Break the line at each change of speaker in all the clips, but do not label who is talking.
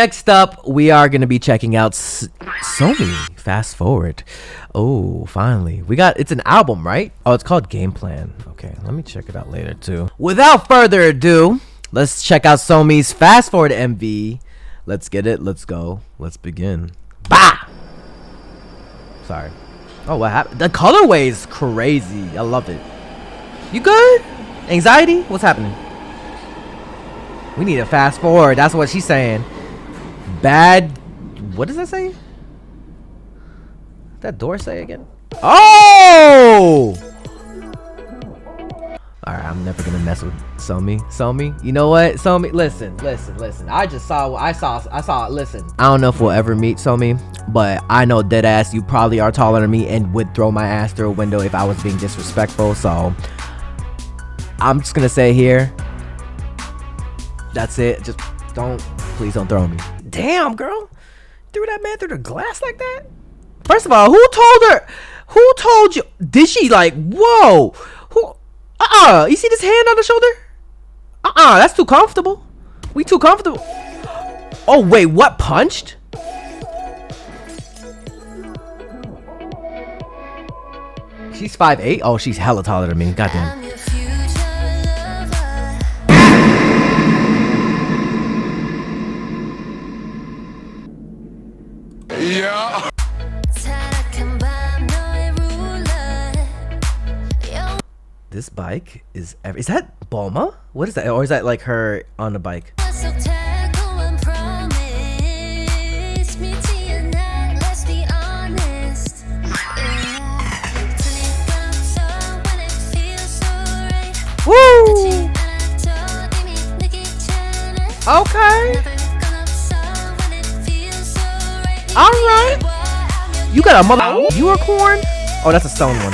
next up, we are going to be checking out SOMI. Fast forward. Oh, finally. It's an album, right? Oh, it's called Game Plan. Okay, let me check it out later, too. Without further ado, let's check out SOMI's Fast Forward MV. Let's get it. Let's go. Let's begin. Bah! Sorry. Oh, what happened? The colorway is crazy. I love it. You good? Anxiety? What's happening? We need to fast forward. That's what she's saying. Bad. What does that say? That door say again? Oh! Alright, I'm never gonna mess with SOMI. You know what? SOMI, listen. I saw, listen. I don't know if we'll ever meet SOMI, but I know deadass you probably are taller than me and would throw my ass through a window if I was being disrespectful, so I'm just gonna say here, that's it. Just please don't throw me. Damn, girl. Threw that man through the glass like that? First of all, who told you? Did she like, whoa? You see this hand on the shoulder? That's too comfortable. We too comfortable. Oh, wait, what punched? She's 5'8". Oh, she's hella taller than me. Goddamn.
Yeah.
This bike is that Bulma? What is that? Or is that like her on the bike? Woo! Okay. Alright. You got a mother unicorn? Oh, that's a stone one.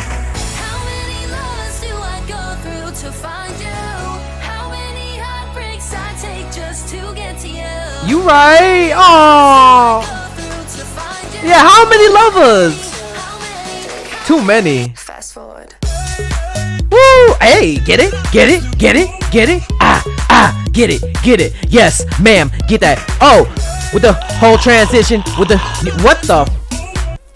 You right? Oh. Yeah, how many lovers? Too many.
Fast forward.
Woo! Hey, get it? Get it? Get it. Yes, ma'am. Get that. Oh, with the whole transition, with the what the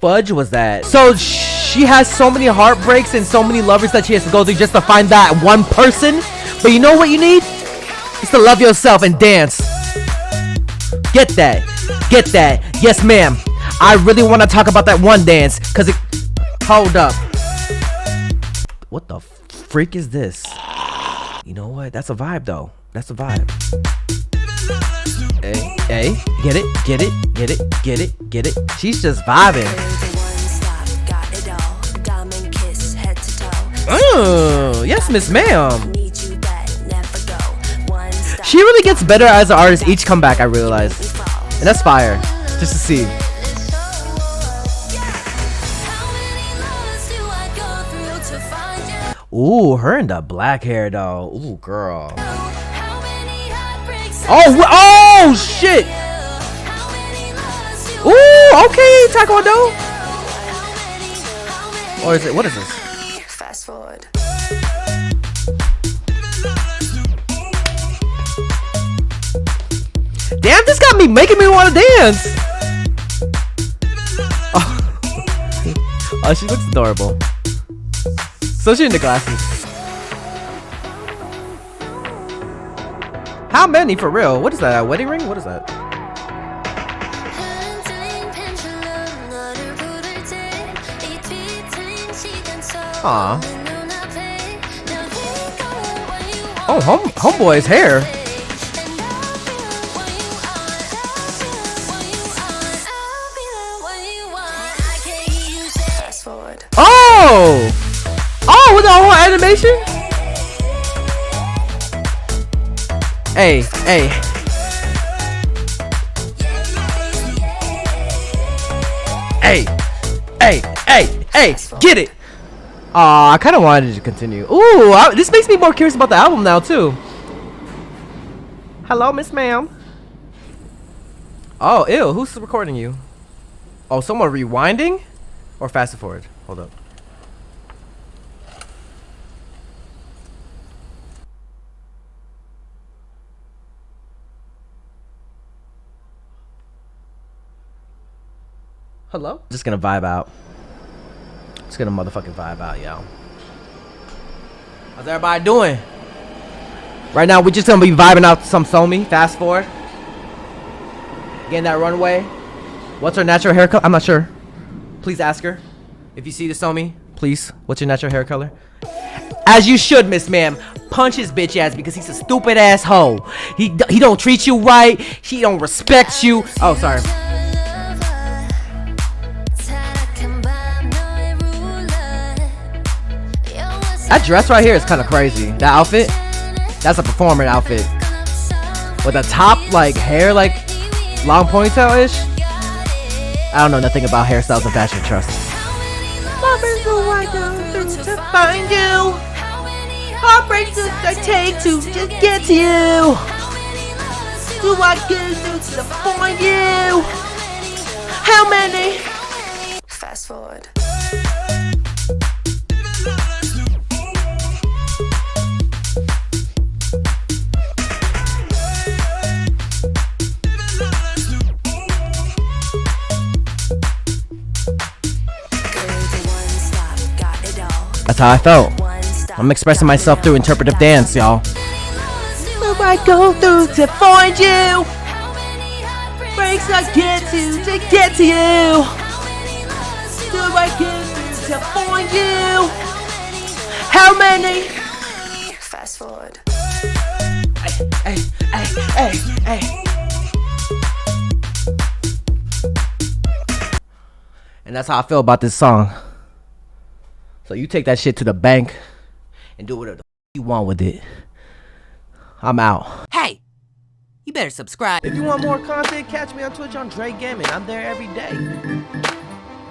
fudge was that? So she has so many heartbreaks and so many lovers that she has to go through just to find that one person. But you know what you need? It's to love yourself and dance. Get that. Yes, ma'am. I really want to talk about that one dance, cause it. Hold up. What the freak is this? You know what? That's a vibe, though. That's a vibe. Hey, get it. She's just vibing. Oh, yes, Miss Ma'am. She really gets better as an artist each comeback, I realize. And that's fire. Just to see. Ooh, her and the black hair, though. Ooh, girl. Oh, shit. Ooh, okay, Taekwondo. Or is it, what is this?
Fast forward.
Damn, this got me making me want to dance. Oh, she looks adorable. Especially in the glasses. How many for real? What is that? A wedding ring? What is that? Aw. Oh, homeboy's hair. Oh! Oh, with the whole animation? Hey. Get it! Aw, I kind of wanted to continue. Ooh, this makes me more curious about the album now, too. Hello, Miss Ma'am. Oh, ew, who's recording you? Oh, someone rewinding? Or fast forward? Hold up. Hello? Just gonna vibe out. Just gonna motherfucking vibe out, yo. How's everybody doing? Right now, we're just gonna be vibing out some SOMI. Fast forward. Getting that runway. What's her natural hair color? I'm not sure. Please ask her. If you see the SOMI, please. What's your natural hair color? As you should, Miss Ma'am. Punch his bitch ass because he's a stupid ass hoe. He don't treat you right. He don't respect you. Oh, sorry. That dress right here is kind of crazy. That outfit, that's a performer outfit. With a top, like, hair, like, long ponytail-ish. I don't know nothing about hairstyles and fashion, trust me. What do I go through to find you? Heartbreaks that I take to just get to you. Do I go through to find you? How many?
Fast forward.
That's how I felt. I'm expressing myself through interpretive dance, y'all. Do I go through to find you? Breaks I get to you. Do I go through to find you? How many?
Fast forward.
Hey. And that's how I feel about this song. So you take that shit to the bank and do whatever the you want with it. I'm out.
Hey, you better subscribe.
If you want more content, catch me on Twitch on JREAMERS. I'm there every day.